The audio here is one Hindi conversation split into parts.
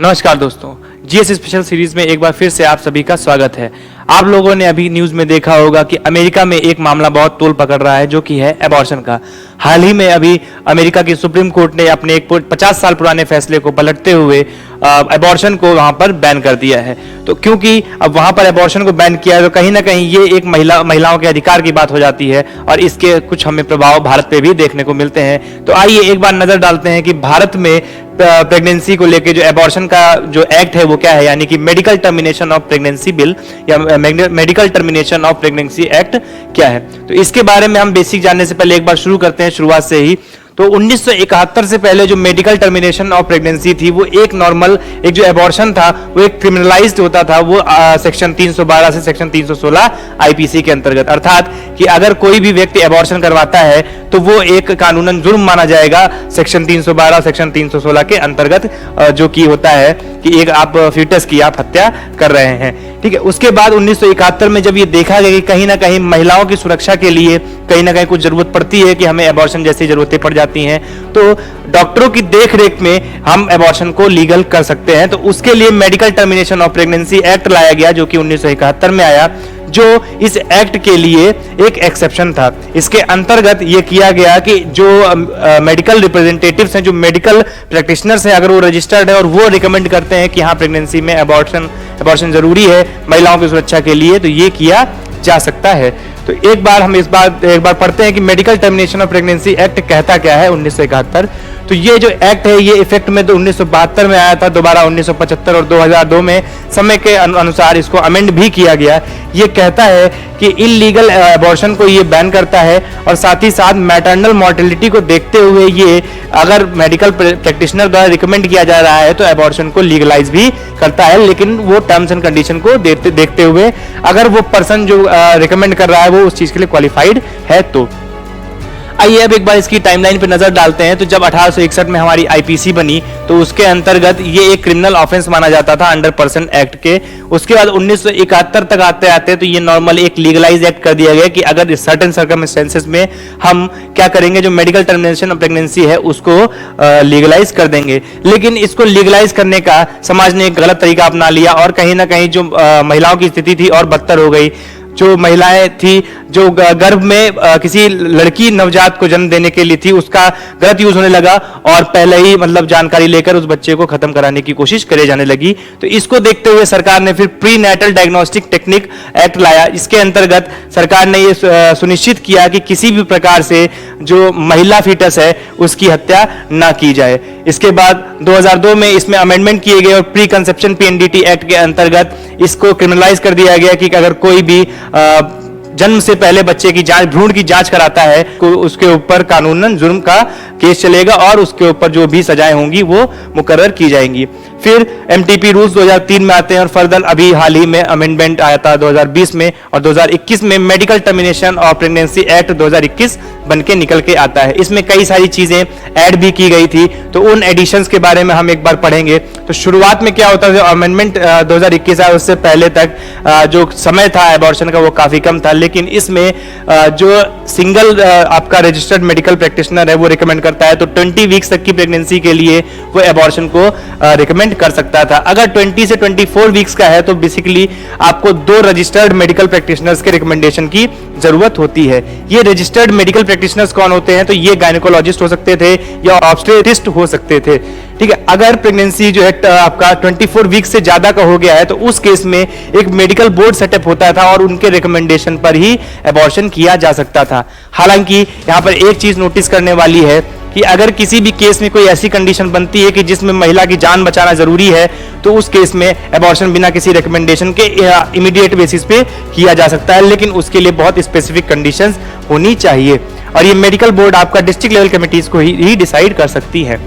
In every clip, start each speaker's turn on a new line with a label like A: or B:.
A: नमस्कार दोस्तों, जीएस स्पेशल सीरीज में एक बार फिर से आप सभी का स्वागत है। आप लोगों ने अभी न्यूज में देखा होगा कि अमेरिका में एक मामला बहुत तूल पकड़ रहा है, जो कि है एबॉर्शन का। हाल ही में अभी अमेरिका की सुप्रीम कोर्ट ने अपने एक 50 साल पुराने फैसले को पलटते हुए एबॉर्शन को वहां पर बैन कर दिया है। तो क्योंकि अब वहां पर एबॉर्शन को बैन किया है, तो कहीं ना कहीं ये एक महिलाओं के अधिकार की बात हो जाती है और इसके कुछ हमें प्रभाव भारत पे भी देखने को मिलते हैं। तो आइए एक बार नजर डालते हैं कि भारत में प्रेगनेंसी को लेकर जो एबॉर्शन का जो एक्ट है वो क्या है, यानी कि medical termination of pregnancy bill या medical termination of pregnancy act क्या है। तो इसके बारे में हम बेसिक जानने से पहले एक बार शुरू करते हैं शुरुआत से ही। तो 1971 से पहले जो मेडिकल टर्मिनेशन ऑफ प्रेगनेंसी थी, वो एक नॉर्मल एक जो एबॉर्शन था वो एक क्रिमिनलाइज्ड होता था, वो सेक्शन 312 से सेक्शन 316 आईपीसी के अंतर्गत। अर्थात कि अगर कोई भी व्यक्ति एबॉर्शन करवाता है तो वो एक कानूनन जुर्म माना जाएगा सेक्शन 312 सेक्शन 316 के अंतर्गत, जो कि होता है कि एक आप फीटस की आप हत्या कर रहे हैं। ठीक है, उसके बाद 1971 में जब ये देखा गया कि कहीं ना कहीं महिलाओं की सुरक्षा के लिए कहीं ना कहीं कुछ जरूरत पड़ती है कि हमें एबॉर्शन जैसी जरूरतें पड़ जाती हैं, तो डॉक्टरों की देखरेख में हम एबॉर्शन को लीगल कर सकते हैं। तो उसके लिए medical termination of pregnancy act लाया गया, जो कि 1971 में आया, जो इस एक्ट के लिए एक एक्सेप्शन था। इसके अंतर्गत यह किया गया कि जो मेडिकल रिप्रेजेंटेटिव्स हैं, जो मेडिकल प्रैक्टिशनर्स हैं, अगर वो रजिस्टर्ड है और वो रिकमेंड करते हैं कि हाँ प्रेगनेंसी में एबॉर्शन जरूरी है महिलाओं की सुरक्षा के लिए, तो ये किया जा सकता है। तो एक बार पढ़ते हैं कि medical termination of pregnancy act कहता क्या है 1971। तो ये जो एक्ट है ये इफेक्ट में 1972 में आया था, दोबारा 1975 और 2002 में समय के अनुसार इसको अमेंड भी किया गया। ये कहता है कि इलीगल एबॉर्शन को ये बैन करता है और साथ ही साथ मैटरनल मॉर्टेलिटी को देखते हुए ये अगर मेडिकल प्रैक्टिशनर द्वारा रिकमेंड किया जा रहा है तो एबॉर्शन को लीगलाइज भी करता है, लेकिन वो टर्म्स एंड कंडीशन को देखते हुए अगर वो पर्सन जो रिकमेंड कर रहा है वो उस चीज के लिए क्वालिफाइड है। तो आइए अब एक बार इसकी टाइमलाइन पर नजर डालते हैं। तो जब 1861 में हमारी आईपीसी बनी तो उसके अंतर्गत ये एक क्रिमिनल ऑफेंस माना जाता था अंडर पर्सन एक्ट के। उसके बाद 1971 तक आते आते तो ये नॉर्मल एक लीगलाइज एक्ट कर दिया गया कि अगर सर्टेन सर्कमस्टेंसेस में हम क्या करेंगे, जो मेडिकल टर्मिनेशन ऑफ प्रेगनेंसी है उसको लीगलाइज कर देंगे। लेकिन इसको लीगलाइज करने का समाज ने एक गलत तरीका अपना लिया और कहीं ना कहीं जो महिलाओं की स्थिति थी और बदतर हो गई। जो महिलाएं थी जो गर्भ में किसी लड़की नवजात को जन्म देने के लिए थी, उसका गलत यूज होने लगा और पहले ही मतलब जानकारी लेकर उस बच्चे को खत्म कराने की कोशिश करे जाने लगी। तो इसको देखते हुए सरकार ने फिर prenatal diagnostic technique act लाया। इसके अंतर्गत सरकार ने ये सुनिश्चित किया कि किसी भी प्रकार से जो महिला फीटस है उसकी हत्या ना की जाए। इसके बाद 2002 में इसमें अमेंडमेंट किए गए और प्री कंसेप्शन पीएनडीटी एक्ट के अंतर्गत इसको क्रिमिनलाइज कर दिया गया कि अगर कोई भी जन्म से पहले बच्चे की जांच, भ्रूण की जांच कराता है, उसके ऊपर कानूनन जुर्म का केस चलेगा और उसके ऊपर जो भी सजाएं होंगी वो मुकर्रर की जाएंगी। फिर एमटीपी रूल्स 2003 में आते हैं और फर्दर अभी हाल ही में अमेंडमेंट आया था 2020 में और 2021 में medical termination of pregnancy act 2021 बनके निकल के आता है। इसमें कई सारी चीजें ऐड भी की गई थी, तो उन एडिशंस के बारे में हम एक बार पढ़ेंगे। तो शुरुआत में क्या होता है, जो अमेंडमेंट 2021 आया उससे पहले तक जो समय था एबॉर्शन का वो काफी कम था, लेकिन इसमें जो सिंगल आपका रजिस्टर्ड मेडिकल प्रैक्टिशनर है वो रिकमेंड करता है तो 20 वीक्स तक की प्रेगनेंसी के लिए वो एबॉर्शन को रिकमेंड कर सकता था। अगर 20 से 24 वीक्स का है तो बेसिकली आपको 2 रजिस्टर्ड मेडिकल प्रैक्टिशनर्स के रिकमेंडेशन की जरूरत होती है। ये रजिस्टर्ड मेडिकल प्रैक्टिशनर्स कौन होते हैं, तो ये गायनेकोलॉजिस्ट हो सकते थे या ऑब्स्टेट्रिस्ट हो सकते थे। ठीक है, अगर प्रेगनेंसी जो है आपका 24 वीक से ज्यादा का हो गया है तो उस केस में एक मेडिकल बोर्ड सेटअप होता था और उनके रिकमेंडेशन पर ही एबॉर्शन किया जा सकता था। हालांकि यहां पर एक चीज नोटिस करने वाली है कि अगर किसी भी केस में कोई ऐसी कंडीशन बनती है कि जिसमें महिला की जान बचाना जरूरी है तो उस केस में एबॉर्शन बिना किसी रिकमेंडेशन के इमीडिएट बेसिस पे किया जा सकता है, लेकिन उसके लिए बहुत स्पेसिफिक कंडीशंस होनी चाहिए और ये मेडिकल बोर्ड आपका डिस्ट्रिक्ट लेवल कमिटीज को ही डिसाइड कर सकती है।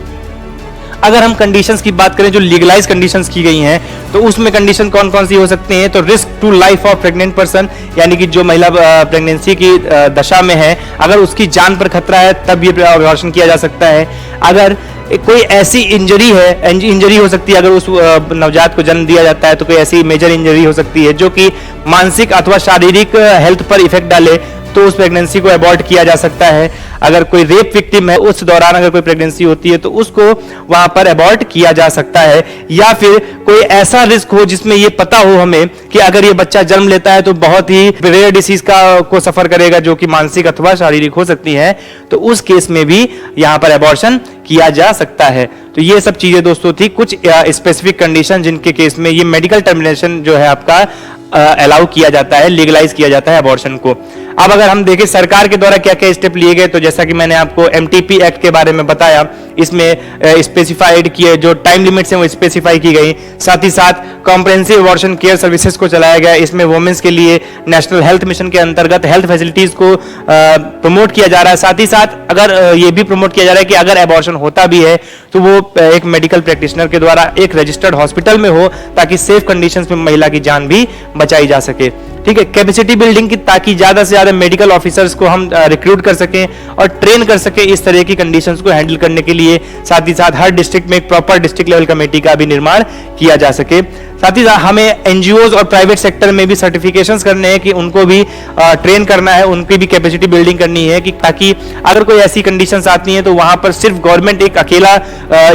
A: अगर हम कंडीशंस की बात करें जो लीगलाइज कंडीशंस की गई हैं तो उसमें कंडीशन कौन कौन सी हो सकती हैं, तो risk to life of pregnant person, यानी कि जो महिला प्रेगनेंसी की दशा में है अगर उसकी जान पर खतरा है तब ये एबॉर्शन किया जा सकता है। अगर कोई ऐसी इंजरी हो सकती है, अगर उस नवजात को जन्म दिया जाता है तो कोई ऐसी मेजर इंजरी हो सकती है जो कि मानसिक अथवा शारीरिक हेल्थ पर इफेक्ट डाले, तो उस प्रेगनेंसी को अबॉर्ट किया जा सकता है। अगर कोई रेप विक्टिम है, उस दौरान अगर कोई प्रेगनेंसी होती है तो उसको वहां पर अबॉर्ट किया जा सकता है। या फिर कोई ऐसा रिस्क हो जिसमें ये पता हो हमें कि अगर ये बच्चा जन्म लेता है तो बहुत ही रेयर डिसीज को सफर करेगा, जो कि मानसिक अथवा शारीरिक हो सकती है, तो उस केस में भी यहां पर अबॉर्शन किया जा सकता है। तो ये सब चीजें दोस्तों थी, कुछ स्पेसिफिक कंडीशन जिनके केस में ये मेडिकल टर्मिनेशन जो है आपका अलाउ किया जाता है, लीगलाइज किया जाता है अबॉर्शन को। अब अगर हम देखें सरकार के द्वारा क्या क्या स्टेप लिए गए, तो जैसा कि मैंने आपको एमटीपी एक्ट के बारे में बताया, इसमें स्पेसिफाइड किए जो टाइम लिमिट्स हैं वो स्पेसिफाई की गई। साथ ही साथ कॉम्प्रिहेंसिव अबॉर्शन केयर सर्विसेज को चलाया गया। इसमें वुमेन्स के लिए नेशनल हेल्थ मिशन के अंतर्गत हेल्थ फैसिलिटीज को प्रमोट किया जा रहा है। साथ ही साथ अगर ये भी प्रमोट किया जा रहा है कि अगर अबॉर्शन होता भी है तो वो एक मेडिकल प्रैक्टिशनर के द्वारा एक रजिस्टर्ड हॉस्पिटल में हो, ताकि सेफ कंडीशंस में महिला की जान भी बचाई जा सके। ठीक है, कैपेसिटी बिल्डिंग की, ताकि ज्यादा से ज्यादा मेडिकल ऑफिसर्स को हम रिक्रूट कर सकें और ट्रेन कर सकें इस तरह की कंडीशंस को हैंडल करने के लिए। साथ ही साथ हर डिस्ट्रिक्ट में एक प्रॉपर डिस्ट्रिक्ट लेवल कमेटी का भी निर्माण किया जा सके। साथ ही साथ हमें एनजीओज और प्राइवेट सेक्टर में भी सर्टिफिकेशंस करने हैं कि उनको भी ट्रेन करना है, उनकी भी कैपेसिटी बिल्डिंग करनी है, कि ताकि अगर कोई ऐसी कंडीशंस आती हैं तो वहां पर सिर्फ गवर्नमेंट एक अकेला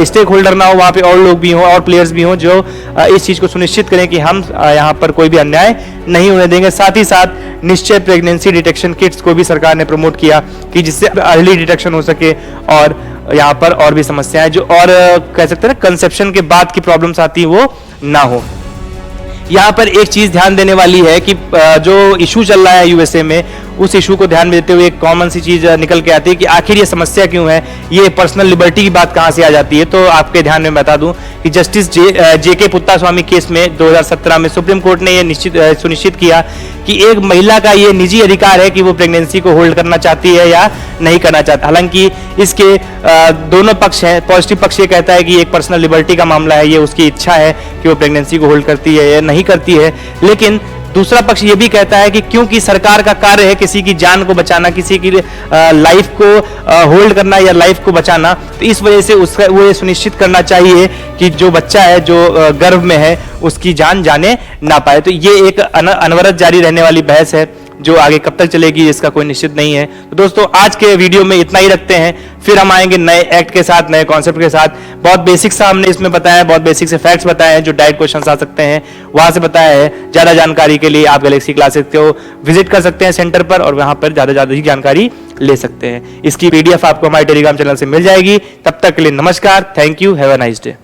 A: स्टेक होल्डर ना हो, वहां पे और लोग भी हों और प्लेयर्स भी हों जो इस चीज को सुनिश्चित करें कि हम यहाँ पर कोई भी अन्याय नहीं होने देंगे। साथ ही साथ निश्चय प्रेगनेंसी डिटेक्शन किट्स को भी सरकार ने प्रमोट किया कि जिससे अर्ली डिटेक्शन हो सके और यहाँ पर और भी समस्याएं जो और कह सकते हैं ना कंसेप्शन के बाद की प्रॉब्लम्स आती है वो ना हो। यहाँ पर एक चीज ध्यान देने वाली है कि जो इशू चल रहा है यूएसए में, उस इशू को ध्यान में देते हुए एक कॉमन सी चीज निकल के आती है कि आखिर ये समस्या क्यों है, ये पर्सनल लिबर्टी की बात कहां से आ जाती है। तो आपके ध्यान में बता दूं कि जस्टिस जेके पुत्तास्वामी केस में 2017 में सुप्रीम कोर्ट ने ये सुनिश्चित किया कि एक महिला का ये निजी अधिकार है कि वो प्रेगनेंसी को होल्ड करना चाहती है या नहीं करना चाहता। हालांकि इसके दोनों पक्ष हैं। पॉजिटिव पक्ष ये कहता है कि एक पर्सनल लिबर्टी का मामला है, ये उसकी इच्छा है कि वो प्रेगनेंसी को होल्ड करती है या नहीं करती है। लेकिन दूसरा पक्ष ये भी कहता है कि क्योंकि सरकार का कार्य है किसी की जान को बचाना, किसी की लाइफ को होल्ड करना या लाइफ को बचाना, तो इस वजह से उसका वो ये सुनिश्चित करना चाहिए कि जो बच्चा है जो गर्भ में है उसकी जान जाने ना पाए। तो ये एक अनवरत जारी रहने वाली बहस है जो आगे कब तक चलेगी इसका कोई निश्चित नहीं है। तो दोस्तों आज के वीडियो में इतना ही रखते हैं, फिर हम आएंगे नए एक्ट के साथ, नए कॉन्सेप्ट के साथ। बहुत बेसिक सा हमने इसमें बताया, बहुत बेसिक से फैक्ट्स बताए हैं जो डायरेक्ट क्वेश्चंस आ सकते हैं वहां से बताया है। ज्यादा जानकारी के लिए आप गैलेक्सी क्लासेस को विजिट कर सकते हैं सेंटर पर और वहां पर ज्यादा ही जानकारी ले सकते हैं। इसकी पीडीएफ आपको हमारे टेलीग्राम चैनल से मिल जाएगी। तब तक के लिए नमस्कार, thank you, have a nice day.